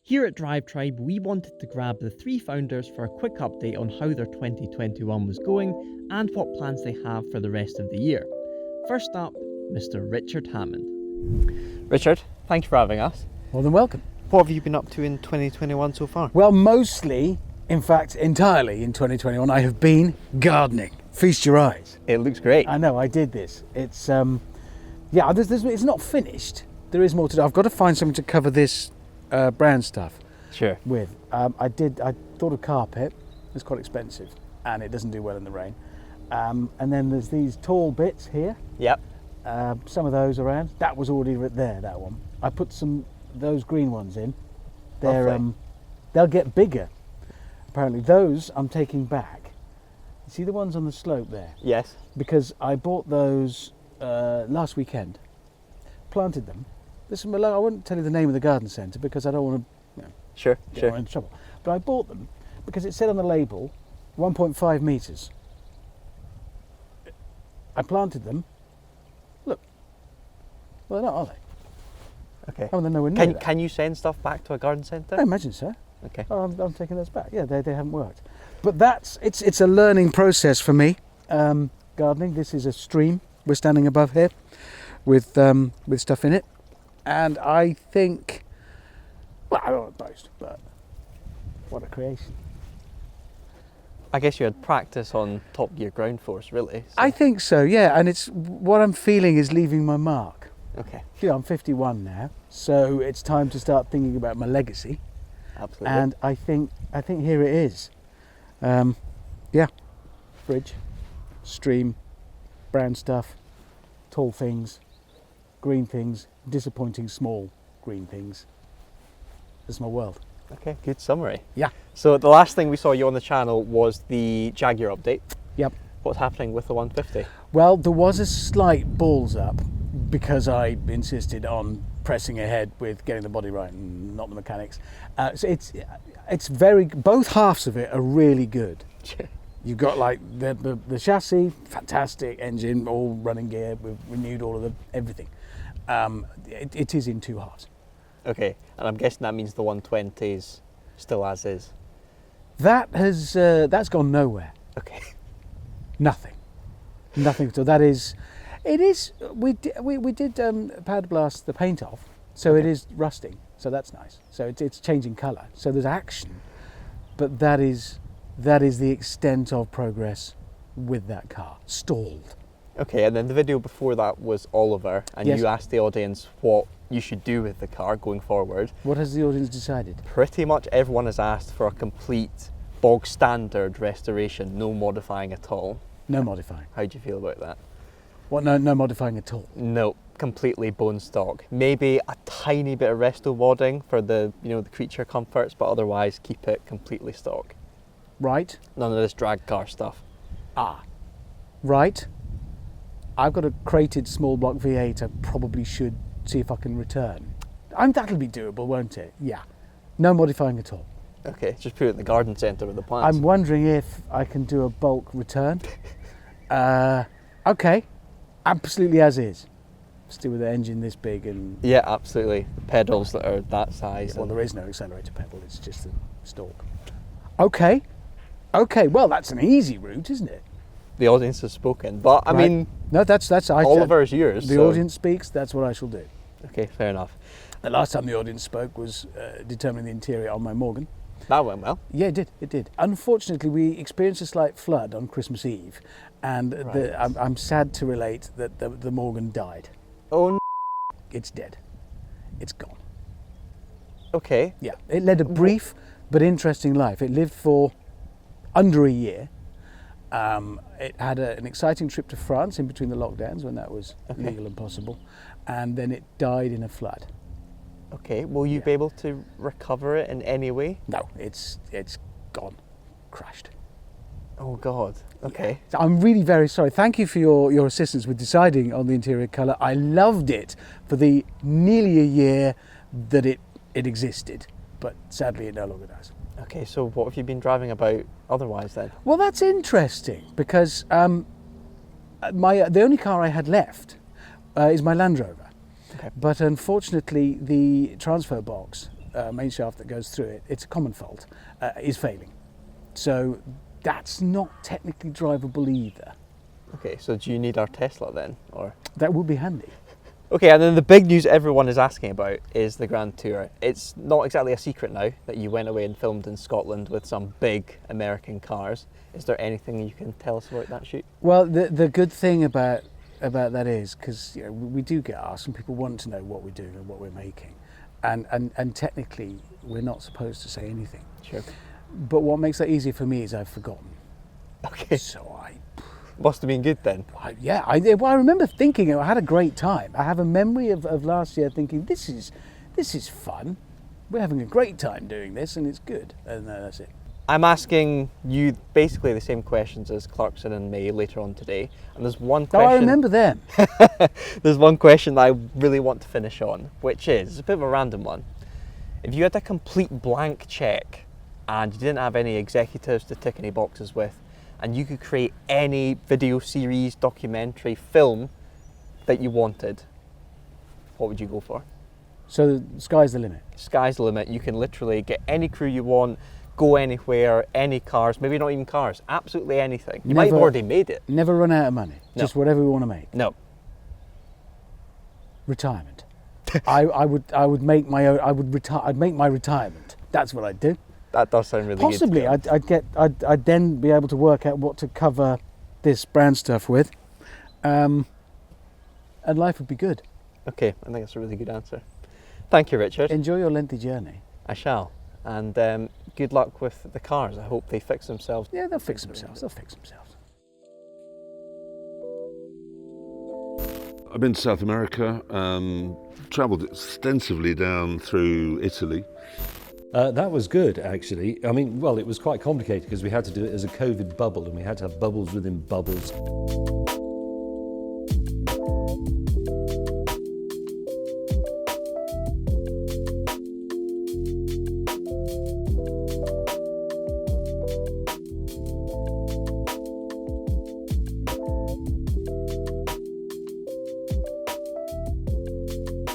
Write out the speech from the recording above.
Here at DriveTribe, we wanted to grab the three founders for a quick update on how their 2021 was going and what plans they have for the rest of the year. First up, Mr. Richard Hammond. Richard, thank you for having us. More than welcome. What have you been up to in 2021 so far? Well, mostly, in fact, entirely in 2021, I have been gardening. Feast your eyes. It looks great. I know, I did this. It's, it's not finished. There is more to do. I've got to find something to cover this brown stuff Sure. with. I thought of carpet. It's quite expensive and it doesn't do well in the rain. And then there's these tall bits here. Yep. Some of those around. That was already there, that one. I put those green ones in. They'll get bigger. Apparently those I'm taking back. You see the ones on the slope there? Yes. Because I bought those last weekend, planted them. I won't tell you the name of the garden centre because I don't want to Sure. get anyone into trouble. But I bought them because it said on the label 1.5 metres. I planted them. Look. Well, they're not, are they? Okay. Oh, they're nowhere near that. Can you send stuff back to a garden centre? I imagine so. Okay. Oh, I'm taking those back. Yeah, they haven't worked. But it's a learning process for me. Gardening. This is a stream we're standing above here, with stuff in it, and I think, well, I don't want to boast, but what a creation! I guess you had practice on Top Gear ground force, really. So. I think so. Yeah, and it's what I'm feeling is leaving my mark. Okay. You know, I'm 51 now, so it's time to start thinking about my legacy. Absolutely. And I think here it is. Fridge, stream, brown stuff, tall things, green things, disappointing small green things. That's my world. Okay, good summary. Yeah. So the last thing we saw you on the channel was the Jaguar update. Yep. What's happening with the 150? Well, there was a slight balls up because I insisted on pressing ahead with getting the body right and not the mechanics. So it's both halves of it are really good. You've got like the chassis, fantastic engine, all running gear. We've renewed all of everything. It is in two halves. Okay, and I'm guessing that means the 120's still as is. That's gone nowhere. Okay. Nothing. So that is, it is. We did powder blast the paint off, so Okay. it is rusting. So that's nice. So it's changing colour. So there's action, but that is the extent of progress with that car. Stalled. Okay, and then the video before that was Oliver, and Yes. you asked the audience what you should do with the car going forward. What has the audience decided? Pretty much everyone has asked for a complete bog standard restoration, no modifying at all. No modifying. How do you feel about that? What? No modifying at all. No, completely bone stock. Maybe a tiny bit of resto wadding for the the creature comforts, but otherwise keep it completely stock. Right. None of this drag car stuff. Right. I've got a crated small block V8 I probably should see if I can return. That'll be doable, won't it? Yeah. No modifying at all. Okay, just put it in the garden centre with the plants. I'm wondering if I can do a bulk return. Okay. Absolutely as is. Still with the engine this big and... Yeah, absolutely. The pedals that are that size. Well, there is no accelerator pedal, it's just a stalk. Okay, well, that's an easy route, isn't it? The audience has spoken, but I Right. mean, No, that's Oliver is yours. The so- audience speaks, that's what I shall do. Okay, fair enough. The last time the audience spoke was determining the interior on my Morgan. That went well. Yeah, it did. Unfortunately, we experienced a slight flood on Christmas Eve, and Right. I'm sad to relate that the Morgan died. Oh, It's dead. It's gone. okay. Yeah, it led a brief but interesting life. It lived for under a year. It had an exciting trip to France in between the lockdowns when that was legal and possible, and then it died in a flood. Okay, will you be able to recover it in any way? No, it's gone, crashed. Oh God. Okay. So I'm really very sorry. Thank you for your assistance with deciding on the interior colour. I loved it for the nearly a year that it existed, but sadly it no longer does. Okay, so what have you been driving about otherwise then? Well, that's interesting because the only car I had left is my Land Rover. Okay. But unfortunately, the transfer box main shaft that goes through it, it's a common fault, is failing. So that's not technically drivable either. Okay, so do you need our Tesla then, or? That would be handy. Okay, and then the big news everyone is asking about is the Grand Tour. It's not exactly a secret now that you went away and filmed in Scotland with some big American cars. Is there anything you can tell us about that shoot? Well, the good thing about that is, because we do get asked and people want to know what we're doing and what we're making, and technically we're not supposed to say anything. Sure. But what makes that easier for me is I've forgotten. Okay. So Must have been good then. I remember thinking I had a great time. I have a memory of last year thinking this is fun. We're having a great time doing this and it's good. And that's it. I'm asking you basically the same questions as Clarkson and May later on today. And there's one question. Oh, I remember them. There's one question that I really want to finish on, which is a bit of a random one. If you had a complete blank check and you didn't have any executives to tick any boxes with, and you could create any video series, documentary, film that you wanted, what would you go for? So the sky's the limit. Sky's the limit. You can literally get any crew you want, go anywhere, any cars, maybe not even cars, absolutely anything. You might have already made it. Never run out of money. No. Just whatever we want to make. No. Retirement. I would make my own. I'd make my retirement. That's what I'd do. That does sound really Possibly, good. I'd then be able to work out what to cover this brand stuff with, and life would be good. Okay, I think that's a really good answer. Thank you, Richard. Enjoy your lengthy journey. I shall. And good luck with the cars. I hope they fix themselves. Yeah, they'll fix themselves. I've been to South America, travelled extensively down through Italy. That was good, actually. I mean, well, it was quite complicated because we had to do it as a COVID bubble and we had to have bubbles within bubbles.